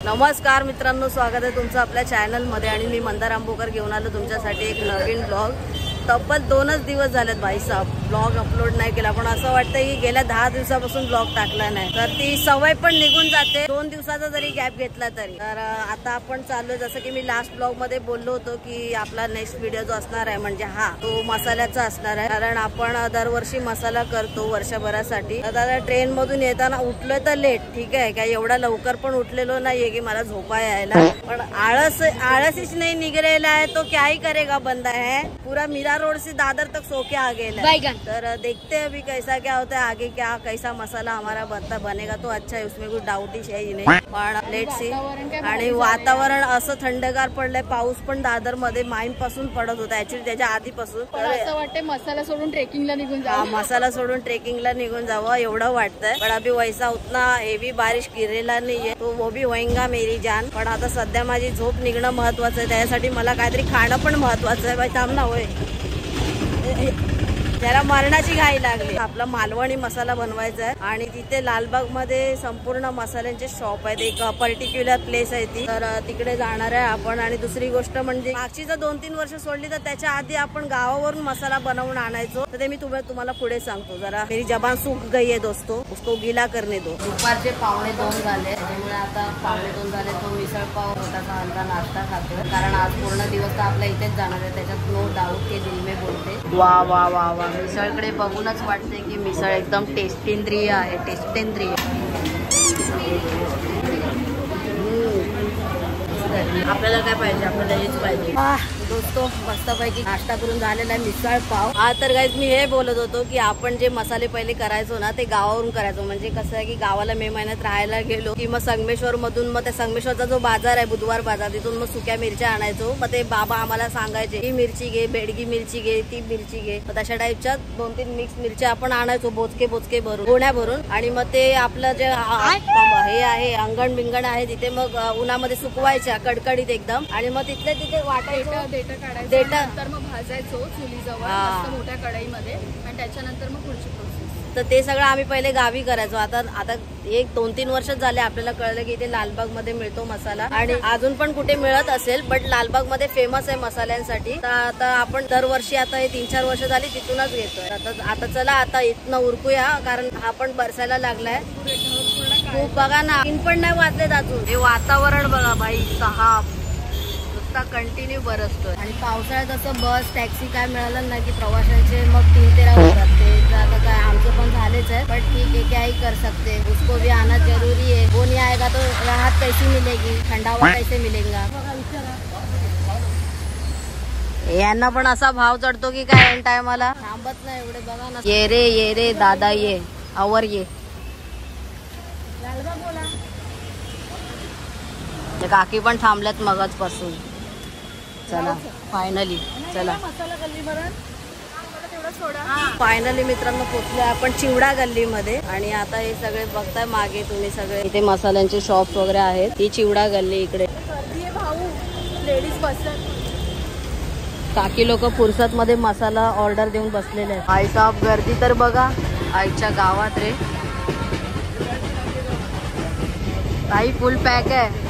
नमस्कार मित्रांनो, स्वागत आहे तुमचं आपल्या चॅनलमध्ये आणि मी मंदार आंबोकर घेऊन आलो तुमच्यासाठी एक नवीन ब्लॉग। तब्बल 2च दिवस झालेत भाई साहब ब्लॉग अपलोड नाही केला, पण असं वाटतं की गेल्या 10 दिवसापासून ब्लॉग टाकला नाही, तर ती सवय पण निघून जाते 2 दिवसाचा जरी गॅप घेतला तरी। तर आता आपण चाललो, जसं की मी लास्ट ब्लॉग मध्ये बोललो होतो की आपला नेक्स्ट व्हिडिओ जो असणार आहे म्हणजे हा तो मसाल्याचा असणार आहे, कारण आपण दरवर्षी मसाला करतो वर्षभरासाठी। आता ट्रेन मधून येताना उठलोय तर लेट, ठीक आहे काय एवढा लवकर पण उठलेलो नाहीये की मला झोपा यायला, पण आळसच नहीं निकलेला है तो क्या ही करेगा बंदा है। पूरा मीरा रोड से दादर तक सो के आ गया। तर देखते हैं अभी कैसा क्या होता है आगे, क्या कैसा मसाला हमारा बनेगा तो अच्छा है, उसमें कुछ डाउट ही नहीं। पण लेट सी। आणि वातावरण असं थंडगार पडलंय, पाऊस पण दादर मध्ये माईम पासून पडत होता, ऍक्च्युली त्याच्या आधीपासून। असं वाटतंय मसाला सोडून ट्रेकिंगला निघून जावं, मसाला सोडून ट्रेकिंगला निघून जावं एवढं वाटतंय, पण अभी वैसा उतना हेवी बारिश गिरेला नाहीये, तो वो भी होएगा मेरी जान। पण आता सध्या माझी झोप निघणं महत्वाचं आहे, त्यासाठी मला काहीतरी खाणं पण महत्वाचं आहे। बाई थांब ना, होय त्याला मरणाची घाई लागली। आपला मालवणी मसाला बनवायचा आहे आणि तिथे लालबाग मध्ये संपूर्ण मसाल्यांचे शॉप आहेत, एक पर्टिक्युलर प्लेस आहे ती, तर तिकडे जाणार आहे आपण। आणि दुसरी गोष्ट म्हणजे मागची जर 2-3 वर्ष सोडली तर त्याच्या आधी आपण गावावरून मसाला बनवून आणायचो, तर ते मी तुम्हाला पुढे सांगतो। जरा मेरी जबान सूख गई है दोस्तों, उसको गीला करने दो। दुपारचे 1:45 झाले, त्यामुळे आता 1:45 झाले तो मिसळ पाव होताचा हलका नाश्ता खातो, कारण आज पूर्ण दिवस तर आपला इथेच जाणार आहे, त्याच्यात नो डाऊट के दिल में बोलते। वा वा वा वा, मिसळकडे बघूनच वाटते की मिसळ एकदम टेस्टेंद्रिय आहे, टेस्टेंद्रिय। आपल्याला काय पाहिजे, आपल्याला हेच पाहिजे दोस्तों। मस्तपैकी नाश्ता करून झालेला आहे, मिसळ पाव। हा तर गाईज मी हे बोलत होतो की आपण जे मसाले पहिले करायचो ना ते गावावरून करायचो, म्हणजे कसं आहे की गावाला मे महिन्यात राहायला गेलो की मग संगमेश्वर मधून, मग त्या संगमेश्वरचा जो बाजार आहे बुधवार बाजार, तिथून मग सुक्या मिरच्या आणायचो। मग ते बाबा आम्हाला सांगायचे ही मिरची घे, बेडगी मिरची घे, ती मिरची घे, मग तशा टाईपच्या 2-3 मिक्स मिरच्या आपण आणायचो, बोचके भरून, गोण्या भरून। आणि मग ते आपलं जे हे आहे अंगण बिंगण आहे तिथे मग उन्हामध्ये सुकवायच्या कडकडीत एकदम, आणि मग तिथे वाटायचं, देठ काढायचं, नंतर मग भाजायचो चुलीजवळ मस्त मोठ्या कढईमध्ये, आणि त्याच्यानंतर मग पुढची प्रोसेस। तर ते सगळं आम्ही पहिले गावी करायचो। आता 1-2-3 वर्ष झाले आपल्याला कळलं की इथे लालबाग मध्ये मिळतो मसाला, आणि अजून पण कुठे मिळत असेल, बट लालबाग मध्ये फेमस आहे मसाल्यांसाठी। तर आता आपण दरवर्षी आता हे 3-4 वर्ष झाली तिथूनच घेतोय। आता चला आता इथनं उरकूया, कारण हा पण बरसायला लागलाय खूप। बघा ना, तीन पण नाही वाजलेत अजून, हे वातावरण बघा भाई साहब, कंटिन्यू बरसतोय। आणि पावसाळ्यात असं बस टॅक्सी काय मिळालं नाही की प्रवाशांचे मग 3-13 होतात, ते आता काय आमचं पण झालेच आहे, बट ठीक है क्या ही कर सकते, उसको भी आना जरूरी है। वो नहीं आएगा तो राहत कैसी मिलेगी, ठंडावा कैसे मिलेगा। यांना पण असा भाव चढतो की काय एंड टायमाला थांबत नाही एवढे। बघा ना, ये रे दादा ये आवर ये, काकी पण थांबल्यात मगच पासून। चला फायनली, चला फायनली मित्रांनो पोहोचलोय आपण चिवडा गल्लीमध्ये। आणि आता हे सगळे बघताय मागे तुम्ही सगळे, इथे मसाल्यांचे शॉप्स वगैरे आहेत, ही चिवडा गल्ली इकडे। लेडीज बसतात, काकी लोक फुरसत मध्ये मसाला ऑर्डर देऊन बसलेले आहेत। आई साहेब गर्दी तर बघा आईच्या गावात रे, ताई फुल पॅक आहे।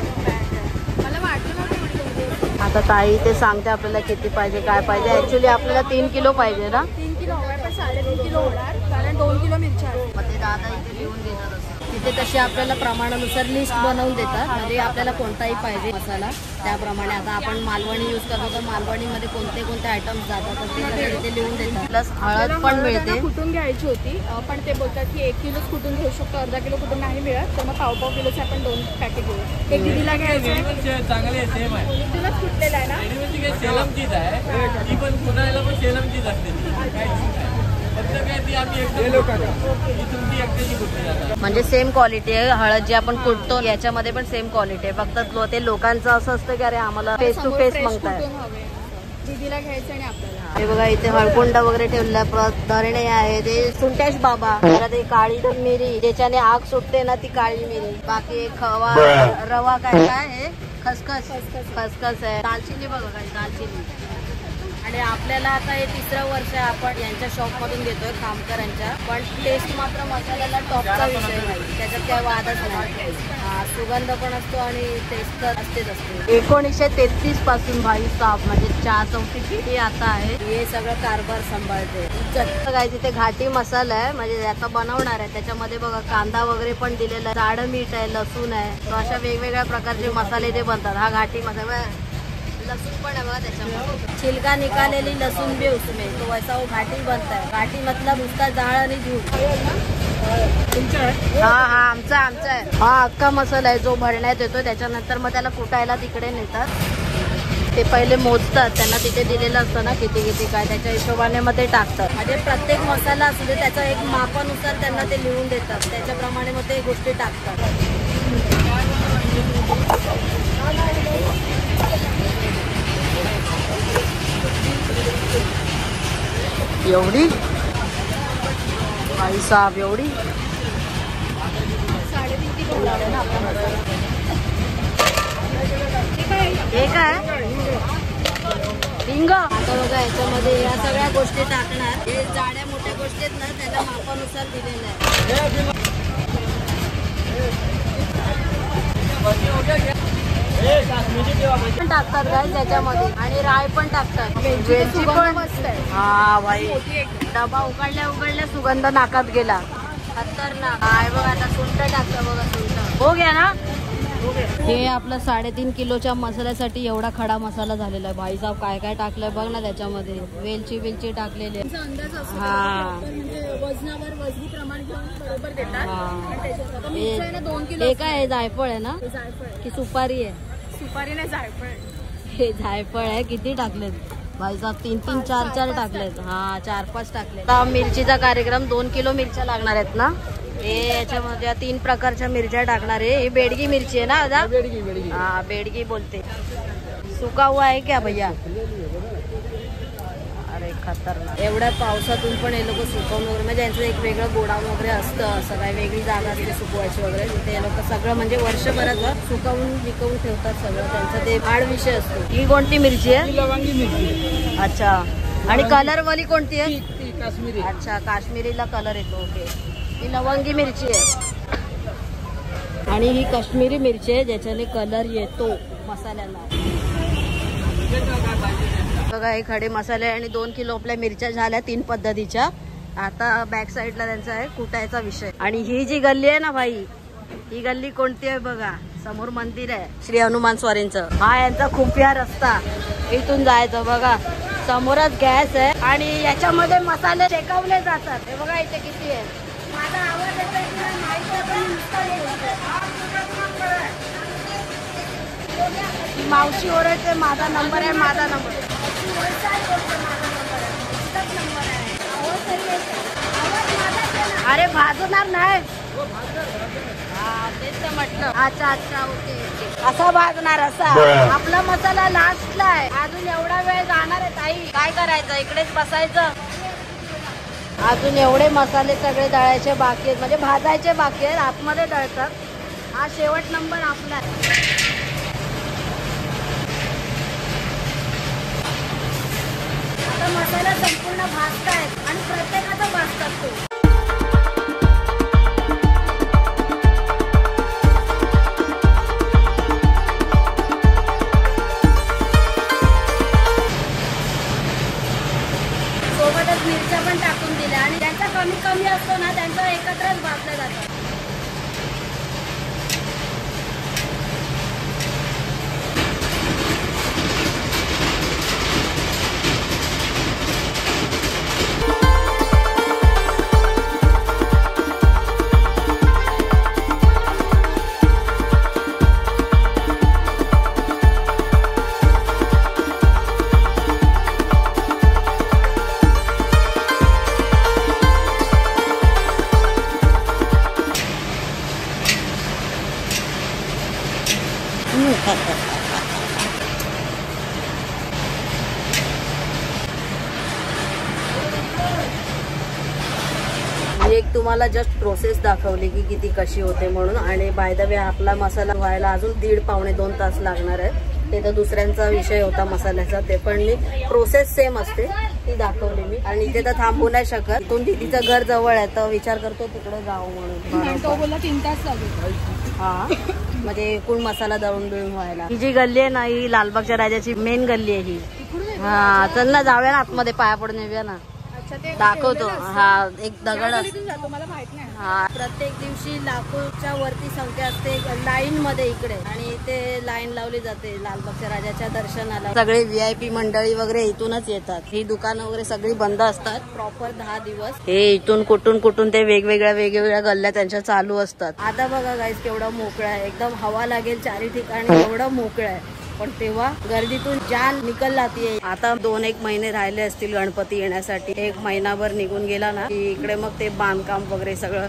आता ताई ते सांगते आपल्याला किती पाहिजे काय पाहिजे, ऍक्च्युली आपल्याला 3 किलो पाहिजे ना। 3 किलो हवाय, पण 3.5 किलो होणार, कारण 2 किलो मिरच्या आहेत। मग ते दादा इथे लिहून देतात, तिथे तसे आपल्याला प्रमाणानुसार लिस्ट बनवून देतात, म्हणजे आपल्याला कोणताही पाहिजे मसाला त्याप्रमाणे। आता आपण मालवणी यूज करतो तर मालवणीमध्ये कोणते आयटम्स जातात तर ते सगळे तिथे लिहून देतात। प्लस हळद पण मिळते, कुठून घ्यायची होती, पण ते बोलतात की 1 किलोच कुठून घेऊ शकतो, अर्धा किलो कुठून नाही मिळत, तर मग पाव किलोचे आपण 2 पॅकेट घेऊ। एक दिदीला घ्यायचं, चांगले सेम आहे, तुलाच कुठलेला आहे ना, सेलमचीच आहे, ती पण पुण्याला पण सेलमचीच असते, म्हणजे सेम क्वालिटी आहे। हळद जी आपण कुटतो याच्यामध्ये पण सेम क्वालिटी आहे, फक्त ते लोकांचं असं असतं की अरे आम्हाला फेस टू फेस मागताय, दीदीला घ्यायचं आणि आपल्याला। हे बघा इथे हळकुंडा वगैरे ठेवला, धरणे आहे, ते सुंठ्याश बाबा, ते काळी मिरी ज्याच्याने आग सुटते ना ती काळी मिरी, बाकी खवा रवा काय हे खसखस आहे, दालचिनी बघा काय दालचिनी, आणि आपल्याला आता हे 3रं वर्ष आपण यांच्या शॉप मधून घेतोय खामकरांच्या, पण टेस्ट मात्र मसाल्याला टॉपचा विषय नाही, त्याच्यात काय वादच नाही. सुगंध पण असतो आणि टेस्ट तर असतेच असते. 1933 पासून भाई साहेब म्हणजे चहा चौकी किती आता आहे, हे सगळं कारभार सांभाळते. काय तिथे घाटी मसाला आहे, म्हणजे आता बनवणार आहे. त्याच्यामध्ये बघा कांदा वगैरे पण दिलेला आहे, जाड मीठ आहे, लसूण आहे, तो अशा वेगवेगळ्या प्रकारचे मसाले ते बनतात. हा घाटी मसाला, लसूण पण आहे बघा त्याच्यामध्ये, छिलका निकालेली लसूण भी उसमें, तो वैसा वो घाटी बनता है. घाटी मतलब उसका जाळ आणि धूळ. हा आमचा आहे. हा अख्खा मसाला आहे जो भरण्यात येतो, त्याच्यानंतर मग त्याला कुटायला तिकडे नेतात. ते पहिले मोजतात, त्यांना तिथे दिलेलं असतं ना किती काय, त्याच्या हिशोबाने मग ते टाकतात. म्हणजे प्रत्येक मसाला असू दे त्याचा एक मापानुसार त्यांना ते लिहून देतात, त्याच्याप्रमाणे मग ते गोष्टी टाकतात. एवढी भाई साहेब, एवढी 3.5 किलो लागेल ना आपल्याला. हे काय हिंग. आता बघा याच्यामध्ये या सगळ्या गोष्टी टाकणार. हे जाड्या मोठ्या गोष्टी आहेत ना, त्याला मापानुसार दिलेलं आहे. पण टाकतात काय त्याच्यामध्ये, आणि राय पण टाकतात, वेलची पण मस्त आहे. हा भाई, डबा उघडल्या सुगंध नाकात गेला, खतरनाक. काय बघा आता सुंठ टाकतं बघा, सुंठ हो गया ना. हे आपलं 3.5 किलोच्या मसाल्यासाठी एवढा खडा मसाला झालेला आहे. भाई साहेब काय काय टाकलंय बघ ना त्याच्यामध्ये, वेलची टाकलेली आहे. हा वजनी प्रमाण घेऊन बरोबर देतात. हे काय जायफळ आहे ना की सुपारी आहे? सुपारी नाही, जायफळ. हे जायफळ आहे. किती टाकलेत भाई साहेब? 3 4 टाकलेत. हा 4-5 टाकले. मिरचीचा कार्यक्रम 2 किलो मिरच्या लागणार आहेत ना. हे याच्यामध्ये 3 प्रकारच्या मिरच्या टाकणार आहे. ही बेडगी मिरची आहे ना दादा? बेडगी. हा बेडगी बोलते. सुका हुआ आहे क्या भैया? अरे खतरनाक. एवढ्या पावसातून पण हे लोक सुकवून वगैरे, म्हणजे यांचं एक वेगळं गोडाऊन वगैरे असतं, असं काय वेगळी जागा असते सुकवायची वगैरे, तिथे हे लोक सगळं म्हणजे वर्षभरात सुकवून विकवून ठेवतात सगळं, त्यांचा ते आड विषय असतो. ही कोणती मिरची आहे? लवंगी मिरची. अच्छा. आणि कलर वाली कोणती आहे? काश्मीरी. अच्छा, काश्मीरीला कलर येतो. ओके. ही लवंगी मिरची आहे आणि ही काश्मीरी मिरची आहे ज्याच्याने कलर येतो मसाल्याला. बघा हे खडे मसाले आणि 2 किलो आपल्या मिरच्या झाल्या 3 पद्धतीच्या. आता बॅक साईडला त्यांचा आहे कुटायचा विषय. आणि ही जी गल्ली आहे ना भाई, ही गल्ली कोणती आहे बघा, समोर मंदिर आहे श्री हनुमान स्वारींचं. हा यांचा खुफिया रस्ता, इथून जायचं. बघा समोरच गॅस आहे आणि याच्यामध्ये मसाले शेकवले जातात. हे बघा इथे किती आहे. माझा आवाज येतोय तुला माहिती आहे? मावशी ओरडते माझा नंबर आहे, माझा नंबर. अरे भाजणार नाही. हा तेच तर म्हटलं. अच्छा ओके. असा भाजणार असा. आपला मसाला लास्टला आहे. अजून एवढा वेळ जाणार आहे ताई. काय करायचं, इकडेच बसायचं. अजून एवढे मसाले सगळे दळायचे बाकी आहेत, म्हणजे भाजायचे बाकी आहेत, आतमध्ये दळतात. हा शेवट नंबर आपला आहे. आता मसाला संपूर्ण भाजतायत आणि प्रत्येकाचा भाजतात तो. सोबतच मिरच्या पण टाकून दिल्या आणि ज्यांचा कमी असतो ना त्यांचा एकत्रच भाजलं जातं. एक तुम्हाला जस्ट प्रोसेस दाखवली की किती कशी होते म्हणून. आणि बाय द वे आपला मसाला व्हायला अजून 1.5-2 तास लागणार आहे. ते तर दुसऱ्यांचा विषय होता मसाल्याचा, ते पण मी प्रोसेस सेम असते ती दाखवली मी. आणि इथे तर थांबू नाही शकत, इथून दीदीचं घर जवळ आहे तर विचार करतो तिकडे जाऊ म्हणून. तो बोलला 3 तास लागेल. हा म्हणजे एकूण मसाला दळून बिळून व्हायला. ही जी गल्ली आहे ना ही लालबागच्या राजाची मेन गल्ली आहे ही. हा चल ना जाऊया ना आतमध्ये, पाया पडून येऊया ना. दाखवतो. हा एक दगड मला माहित नाही. हा प्रत्येक दिवशी लाखोच्या वरती संख्या असते लाईन मध्ये इकडे, आणि इथे लाईन लावली जाते लालबागच्या राजाच्या दर्शनाला. सगळे VIP मंडळी वगैरे इथूनच येतात. ही दुकानं वगैरे सगळी बंद असतात प्रॉपर 10 दिवस. हे इथून कुठून ते वेगवेगळ्या गल्ल्या त्यांच्या चालू असतात. आता बघा गाईस केवढं मोकळं आहे, एकदम हवा लागेल चारी ठिकाणी, एवढं मोकळं आहे. पण तेव्हा गर्दीतून जान निकल जाते. आता 2-1 महिने राहिले असतील गणपती येण्यासाठी. 1 महिनाभर निघून गेला ना की इकडे मग ते बांधकाम वगैरे सगळं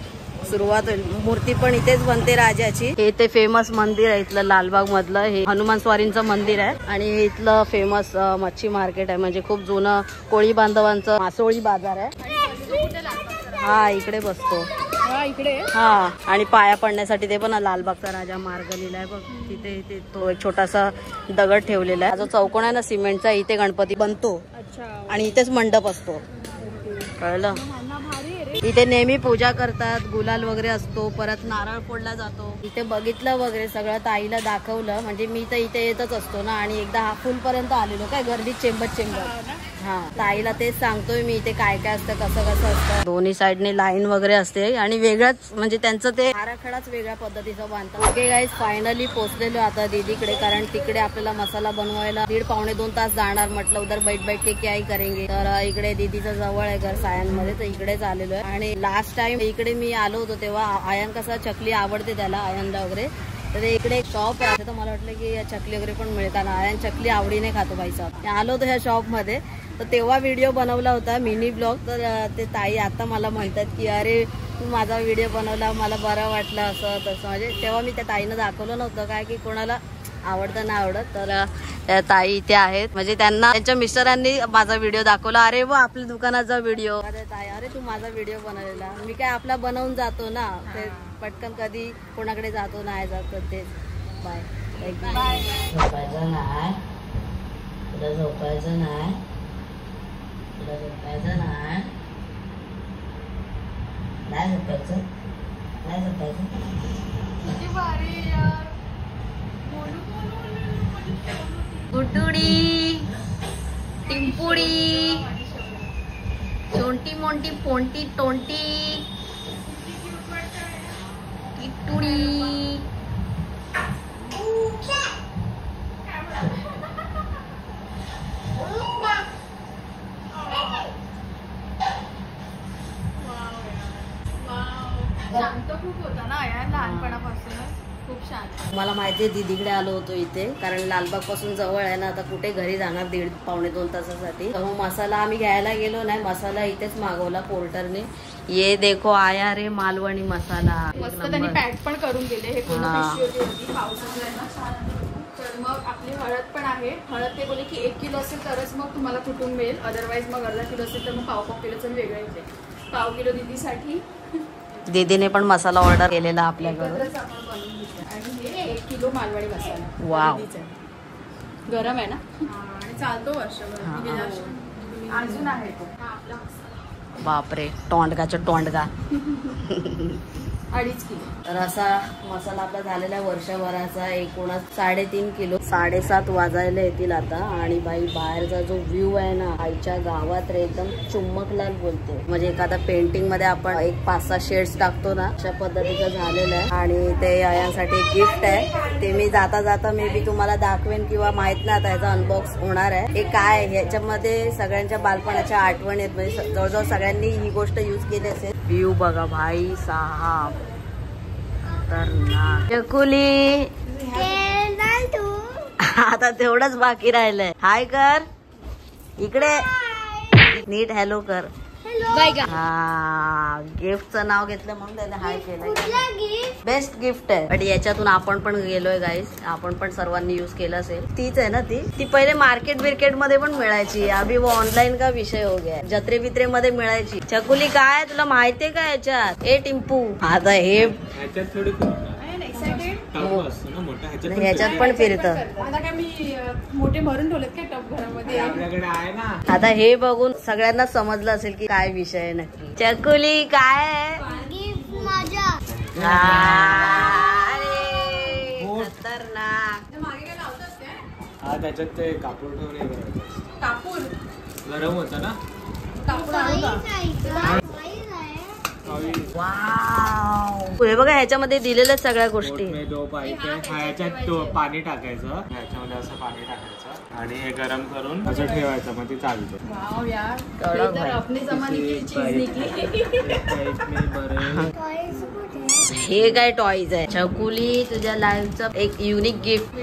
सुरुवात होईल. मूर्ती पण इथेच बनते राजाची. हे ते फेमस मंदिर आहे इथलं लालबाग मधलं, हे हनुमान स्वारींचं मंदिर आहे. आणि हे इथलं फेमस मच्छी मार्केट आहे, म्हणजे खूप जुनं कोळी बांधवांचं मासोळी बाजार आहे. हा इकडे बसतो इकडे. हा आणि पाया पडण्यासाठी ते पण लालबागचा राजा मार्ग लिहिलाय बघ तिथे. तो एक छोटासा दगड ठेवलेला आहे, जो चौकोन आहे ना सिमेंटचा, इथे गणपती बनतो आणि इथेच मंडप असतो. कळलं. इथे नेहमी पूजा करतात, गुलाल वगैरे असतो, परत नारळ फोडला जातो. इथे बघितलं वगैरे सगळं, ताईला दाखवलं. म्हणजे मी तर इथे येतच असतो ना, आणि एकदा फुल पर्यंत आलेलो काय गर्दीत चेंबर. हा ताईला तेच सांगतोय मी, इथे काय काय असतं, कसं असतं. दोन्ही साईडने लाईन वगैरे असते आणि वेगळाच म्हणजे त्यांचं ते आराखडाच वेगळ्या पद्धतीचा बांधतात. ओके गाईज फायनली पोहोचलेलो आता दीदीकडे, कारण तिकडे आपल्याला मसाला बनवायला 1.5-2 तास जाणार. म्हटलं उधर बैठ के क्या करेंगे, तर इकडे दीदीचं जवळ आहे घर सायांमध्ये, तर इकडेच आलेलो आहे. आणि लास्ट टाइम इकडे मी आलो होतो तेव्हा आयन कसा चकली आवडते त्याला, आयनला वगैरे, तर इकडे एक शॉप आहे. तर मला वाटलं की चकली वगैरे पण मिळतात. आयन चकली आवडीने खातो भाई साहेब. आलो होतो ह्या शॉप मध्ये, तर तेव्हा व्हिडिओ बनवला होता मिनी ब्लॉग. तर ते ताई आता मला म्हणतात की अरे तू माझा व्हिडिओ बनवला, मला बरं वाटलं असं तसं. म्हणजे तेव्हा मी त्या ताईनं दाखवलं नव्हतं काय की कोणाला आवडतं नाही आवडत. तर त्या ताई इथे आहेत, म्हणजे त्यांना त्यांच्या मिस्टरांनी माझा व्हिडिओ दाखवला. अरे व आपल्या दुकानाचा व्हिडिओ. ताई अरे तू माझा व्हिडिओ बनवलेला. मी काय आपला बनवून जातो ना, ते पटकन कधी कोणाकडे जातो नाही जातो तेच. Bye bye. झोपायचं नाही, तुला झोपायचं नाही, तुला झोपायचं नाही, नाही झोपायचं, नाही झोपायचं. गुटुडी टिंपुडी छोटी मोठी फोंटी टोंटी टिटुडी. शांत खूप होता ना या लहानपणापासूनच, खूप शांत. मला माहिती आहे दीदीकडे आलो होतो इथे, कारण लालबाग पासून जवळ आहे ना. आता कुठे घरी जाणार 1.5-2 तासासाठी. तर मग मसाला आम्ही घ्यायला गेलो नाही, मसाला इथेच मागवला पोर्टरने. ये देखो आया रे मालवणी मसाला. मस्त त्यांनी पॅक पण करून दिले. हे पूर्ण पिशवी होती पावसाचं ना. तर मग आपली हळद पण आहे. हळद ते बोलले की 1 किलो असेल तरच मग तुम्हाला कुठून मिळेल, अदरवाईज मग अर्धा किलो असेल तर मग पाव किलोचं वेगळं येते. पाव किलो दीदीसाठी. दीदीने पण मसाला ऑर्डर केलेला आपल्याकडे. आणि हे 1 किलो मालवणी मसाला. वाव गरम आहे ना आणि चालतो वर्षभर. अजून आहे तो आपला बापरे, टोंडगाचा टोंडगा. 2.5 किलो. तर असा मसाला आपला झालेला वर्षभराचा एकूण 3.5 किलो. 7:30 वाजायला येतील आता. आणि बाई बाहेरचा जो व्ह्यू आहे ना आईच्या गावात रे, एकदम चुम्मकलाल बोलते. म्हणजे एखादा पेंटिंग मध्ये आपण एक 5-6 शेड्स टाकतो ना, अशा पद्धतीचं झालेलं आहे. आणि ते यांसाठी गिफ्ट आहे, ते मी जाता जाता मे बी तुम्हाला दाखवेन किंवा माहित नाही आता याचा अनबॉक्स होणार आहे. हे काय ह्याच्यामध्ये सगळ्यांच्या बालपणाच्या आठवणी आहेत. म्हणजे जवळजवळ सगळ्यांनी ही गोष्ट यूज केली असेल. व्ह्यू बघा भाई साहेब, चकुली. आता तेवढंच बाकी राहिलंय. हाय कर इकडे, नीट हॅलो कर. हा गिफ्टचं नाव घेतलं म्हणून त्याने हाय केलं. बेस्ट गिफ्ट आहे. पण याच्यातून आपण पण गेलोय गाईस, आपण पण सर्वांनी युज केलं असेल. तीच आहे ना ती पहिले मार्केट बिर्केट मध्ये पण मिळायची. अभि वो ऑनलाईन का विषय हो गया. जत्रे बित्रे मध्ये मिळायची. चकुली काय तुला माहितीये का याच्यात? ए टिंपू आता हे ह्याच्यात पण फिरतं. आता काय मी मोठे भरून ठेवलेत काय टप घरामध्ये. आपल्याकडे आहे ना. आता हे बघून सगळ्यांना समजलं असेल की काय विषय आहे नक्की. चकुली काय आहे? खतरनाक. मागे काय लावतात काय? हा त्याच्यात ते कापूर ठेवणे कापूर गरम होतं ना. कापूर आणू का? वाव. हे बघा ह्याच्यामध्ये दिलेल्या सगळ्या गोष्टी. जो पाईप आहे ह्याच्यात तो पाणी टाकायचं, ह्याच्यामध्ये असं पाणी टाकायचं आणि हे गरम करून असं ठेवायचं, मग ते चालतं. वाव यार, केवढा हे तर अपनी जमाने की चीज निकली. हे काय टॉईज आहे? चकुली तुझ्या लाईफचं एक युनिक गिफ्ट.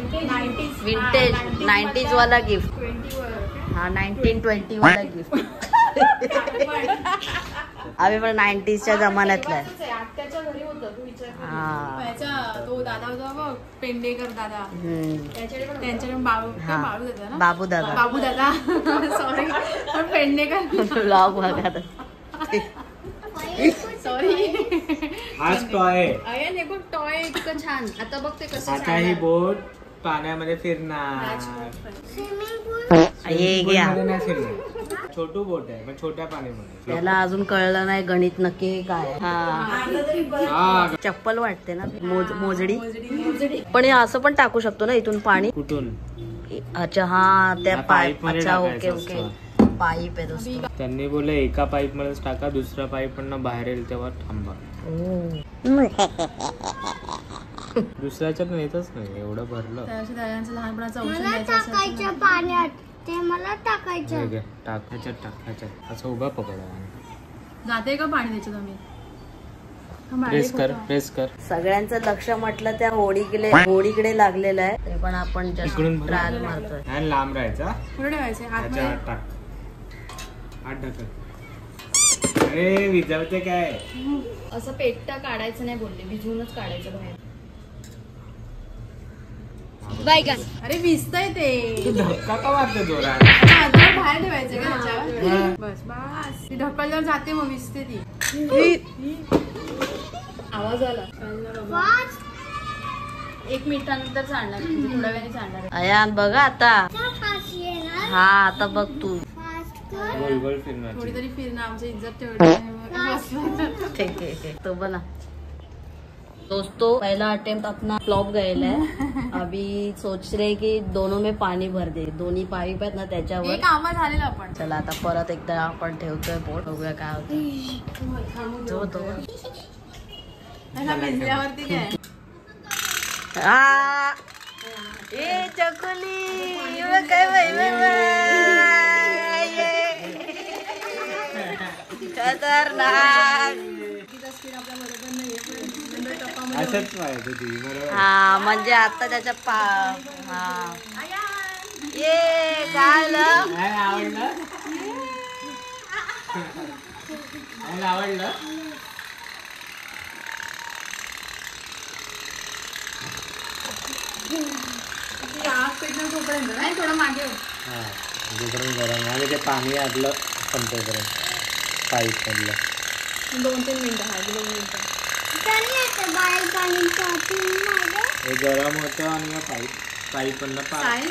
विंटेज 90s वाला गिफ्ट. 20 वर हा 1920 वाला गिफ्ट. आम्ही पण 90sच्या जमान्यातला आहे. आत्याच्या घरी होतं तू विचार. हा. त्याचा तो दादा होता बघ, पेंडेकर दादा. त्यांच्याकडे बाळू दादा ना. बाबू दादा. बाबू दादा सॉरी पेंडेकर ब्लॉग बघा. सॉरी. हाच टॉय. अयन हे बघ टॉय इतकं छान. आता बघ ते कसं आता ही बोट पाण्यामध्ये फिरणार. हे घ्या. नाही फिरणार. छोटू बोट आहे पण छोट्या पाण्यामध्ये. त्याला अजून कळलं नाही गणित नक्की हे काय. हा चप्पल वाटते ना. मोजडी. पण हे असं पण टाकू शकतो ना इथून पाणी. कुठून? अच्छा हा त्या पाईप. मध्ये अच्छा ओके टाकायचं ओके. असतं. पाईप आहे दोस्तो. त्यांनी बोलले एका पाईप मध्येच टाका, दुसरा पाईप पण बाहेर येईल तेव्हा थांबा. दुसऱ्याच्यात नेतच नाही, एवढं भरलं. लहानपणाचा पाण्यात ते मला टाकायचं. टाक ह्याच्यात, टाक ह्याच्यात. असं उभा पकडा. जाते का पाणी त्याच्यात आम्ही. प्रेस कर, प्रेस कर. सगळ्यांचं लक्ष म्हटलं त्या होडीकडे लागलेलं आहे. ते पण आपण इकडून भर. ट्रायल मारतोय. आणि लांब राहायचा. कुठे ठेवायचं ह्याच्या आत टाक. आत ढकल. अरे विजावते काय. असं पेट्टा काढायचं नाही बोलले, भिजवूनच काढायचं बाहेर. अरे भिजतय ते. धक्का का मारते जोरात. बाहेर ठेवायचं का त्याच्यावर. बस बस ती ढकलल्यावर जाते मग भिजते ती. आवाज आला. 1 मिनिटानंतर चालणार, थोड्या वेळाने चालणार. अयान बघा आता. हा आता बघ तू. गोल गोल फिरणार. थोडी तरी फिरणं, आमची इज्जत ठेवली. ठीक है तो बना. दोस्तों पहला अटेम्प्ट अपना फ्लॉप गया है. अभी सोच रहे कि दोनों में पाणी भर दे. दोन्ही पाईप आहेत ना त्याच्यावर. एक आवाज झालेला आपण. चला आता परत एकदा आपण ठेवतोय बोट. बघूया काय होतं. जो तो भिजल्यावरती काय. ए चकुली काय खतरनाक. असंच पाहिजे ती. बरोबर. हा म्हणजे आता त्याच्या हा ये काय आवडलं. आवडलं. थोडं मागे. हा गरम आणि ते पाणी आटलं संपेपर्यंत पाईप मधलं. 2-3 मिनिटं. 2 मिनिटं. हे गरम होतं आणि पाईप मधलं पाणी.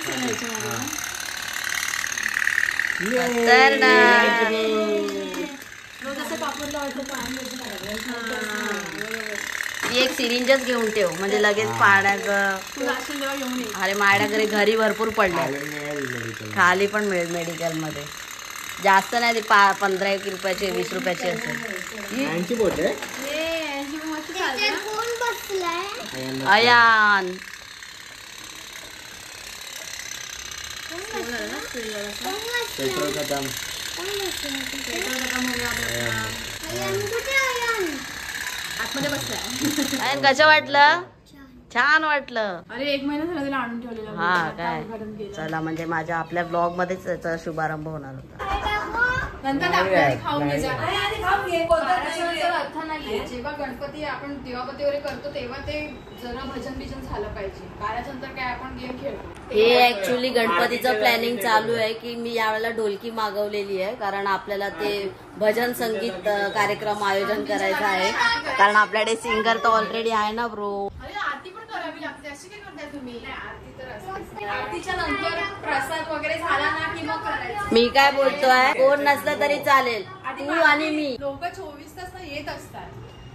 ती एक सिरिंजच घेऊन ठेव म्हणजे लगेच पाण्याचं. अरे माझ्या घरी भरपूर पडले. खाली पण मिळेल मेडिकल मध्ये. जास्त नाही. 15 रुपयाचे 20 रुपयाचे असेल. यांची बोट आहे. अयान पेट्रोल खतम. आतमध्ये बसलाय. अयान कसं वाटलं? छान वाटलं. अरे 1 महिना झाला त्याला आणून ठेवलेला. हा काय. चला म्हणजे माझ्या आपल्या ब्लॉग मध्येच त्याचा शुभारंभ होणार होता. नंतर खाऊन घ्यायचा. अर्थ नाहीये. जेव्हा गणपती आपण देवापती वगैरे करतो तेव्हा ते जरा भजन बिजन झालं पाहिजे. त्याच्यानंतर काय आपण गेम खेळतो. हे ऍक्च्युली गणपतीचं प्लॅनिंग चालू आहे की मी यावेळेला ढोलकी मागवलेली आहे. कारण आपल्याला ते भजन संगीत कार्यक्रम आयोजन करायचं आहे. कारण आपल्याकडे सिंगर तर ऑलरेडी आहे ना ब्रो. करावी लागते अशी काय करताय तुम्ही? आरतीच्या नंतर प्रसाद वगैरे झाला ना की मग करायचं. मी काय बोलतोय, कोण नसलं तरी चालेल, तू आणि मी. लोक 24 तास येत असतात,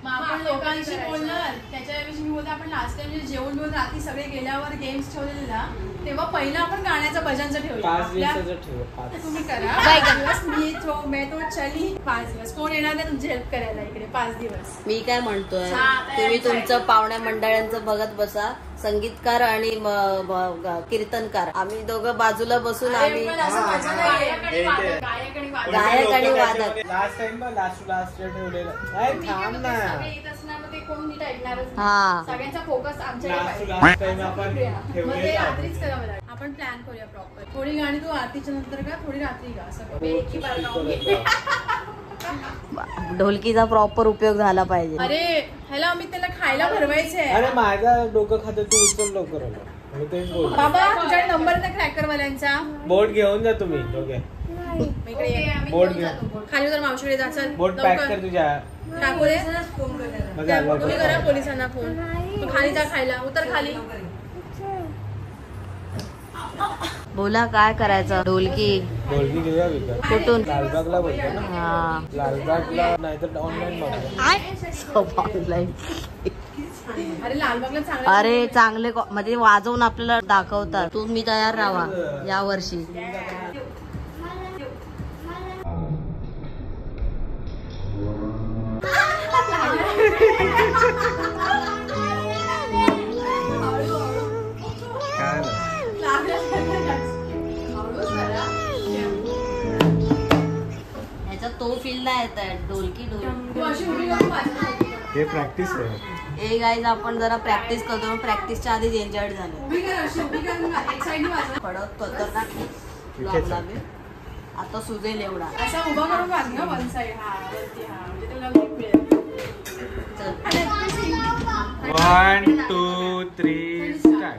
मग आपण लोकांशी बोलणार. त्याच्याऐवजी मी बोलते आपण लास्ट टाइम जेवण बिवून रात्री सगळे गेल्यावर गेम्स ठेवलेले ना, तेव्हा पहिलं आपण गाण्याचं भजनचं ठेवूया. 5 दिवसाचं ठेव. 5 तुम्ही करा 5 दिवस, मैं तो चली 5 दिवस. कोण येणार नाही तुमची हेल्प करायला इकडे 5 दिवस. मी काय म्हणतोय, तुम्ही तुमचं पाहुण्या मंडळांचं बघत बसा, संगीतकार आणि कीर्तनकार, आम्ही दोघं बाजूला बसून आम्ही गायक आणि वादक. लास्ट टाइम लास्ट ठेवलेलं. थांब ना. कोण नीट ऐकणारच नाही. हा, सगळ्यांचा फोकस आमच्याकडे पाहिजे. लास्ट टाइम आपण मग ते ठेवलेलं. रात्रीच करावं लागेल. आपण प्लॅन करूया प्रॉपर. थोडी गाणी तू आरतीच्या नंतर गा, थोडी रात्री गा, असं करू. एकी बार गाऊन घे. ढोलकीचा प्रॉपर उपयोग झाला पाहिजे. अरे ह्याला आम्ही त्याला खायला भरवायचे. अरे माझा डोकं खातं, तू उचल लवकर आला. मी तेच बोलतो. बाबा तुझा नंबर आहे क्रॅकर वाल्यांचा. बोट घेऊन जा तुम्ही दोघे. इकडे ये. बोट घे. खाली उतर मावशीकडे जा. चल बोट पॅक कर तुझ्या. टाकू दे. मजा तुम्ही करा पोलिसांना फोन. तू खाली जा खायला. उतर खाली. बोला काय करायचं. ढोलकी घेऊया विकत. कुठून? लालबागला बोलतो ना. हा, लालबागला नाहीतर ऑनलाईन मागवा. ऑनलाईन. अरे लालबागला चांगलं. अरे चांगले म्हणजे वाजवून आपल्याला दाखवतात. तुम्ही तयार राहा या वर्षी. ह्याच्यात तो फील नाही येत आहे. ढोलकी तू अशी उभी राहून वाजव. हे प्रॅक्टिस आहे. ए गाईज, आपण जरा प्रॅक्टिस करतो. प्रॅक्टिसच्या आधीच एन्जॉय झालं. उभी कर अशी उभी कर. एक साईडने वाजव. पडत खतरनाक लागला बे. आता सुजेल एवढा. असा उभा करून वाज ना वन साईड. हा वरती. हा म्हणजे तुला ग्रीप मिळेल. चल. 1 2 3 स्टार्ट.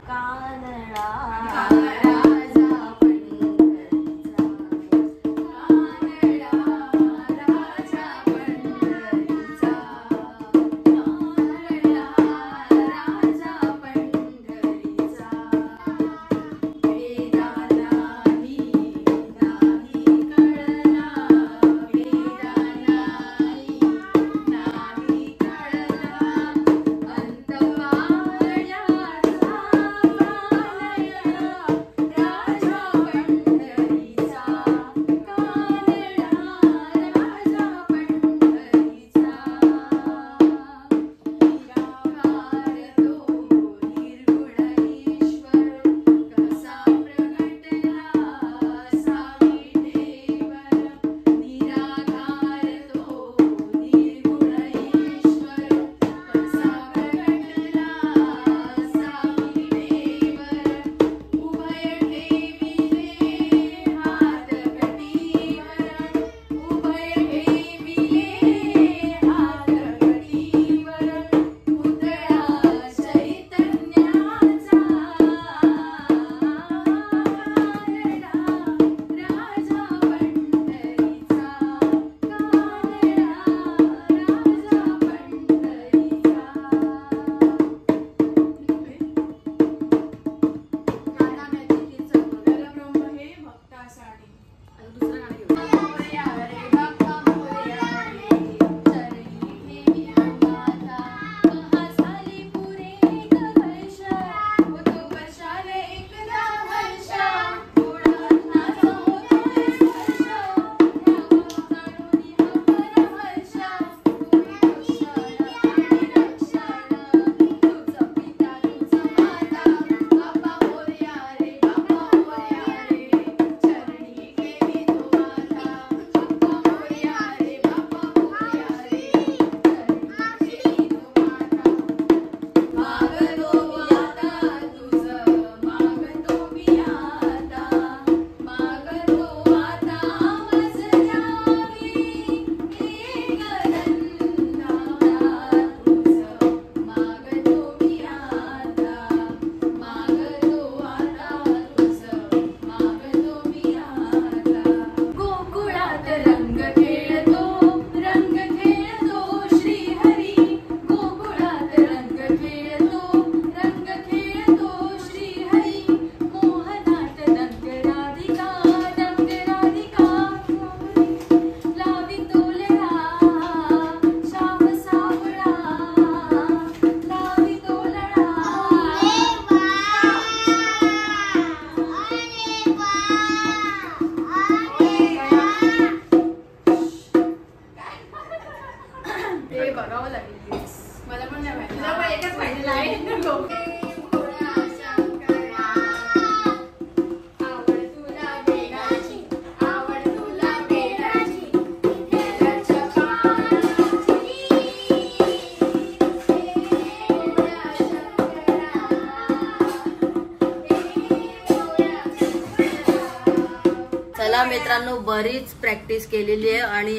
चला मित्रांनो, बरीच प्रॅक्टिस केलेली आहे आणि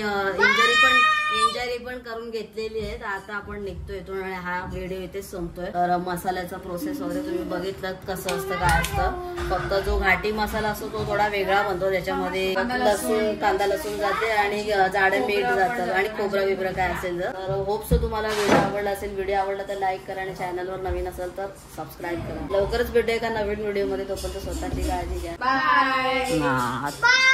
इंजरी पण करून घेतलेली आहे. तर आता आपण निघतोय इथून आणि हा व्हिडिओ इथेच संपतोय. तर मसाल्याचा प्रोसेस वगैरे तुम्ही बघितलं कसं असतं काय असतं. फक्त जो घाटी मसाला असतो तो थोडा वेगळा बनतो. त्याच्यामध्ये कांदा लसूण जाते आणि जाडं मीठ जातं आणि खोबरं बिबरं काय असेल. तर होप सो तुम्हाला व्हिडिओ आवडला असेल. व्हिडिओ आवडला तर लाईक करा आणि चॅनलवर नवीन असेल तर सबस्क्राईब करा. लवकरच भेटूया एका नवीन व्हिडिओ मध्ये. तोपर्यंत स्वतःची काळजी घ्या. बाय.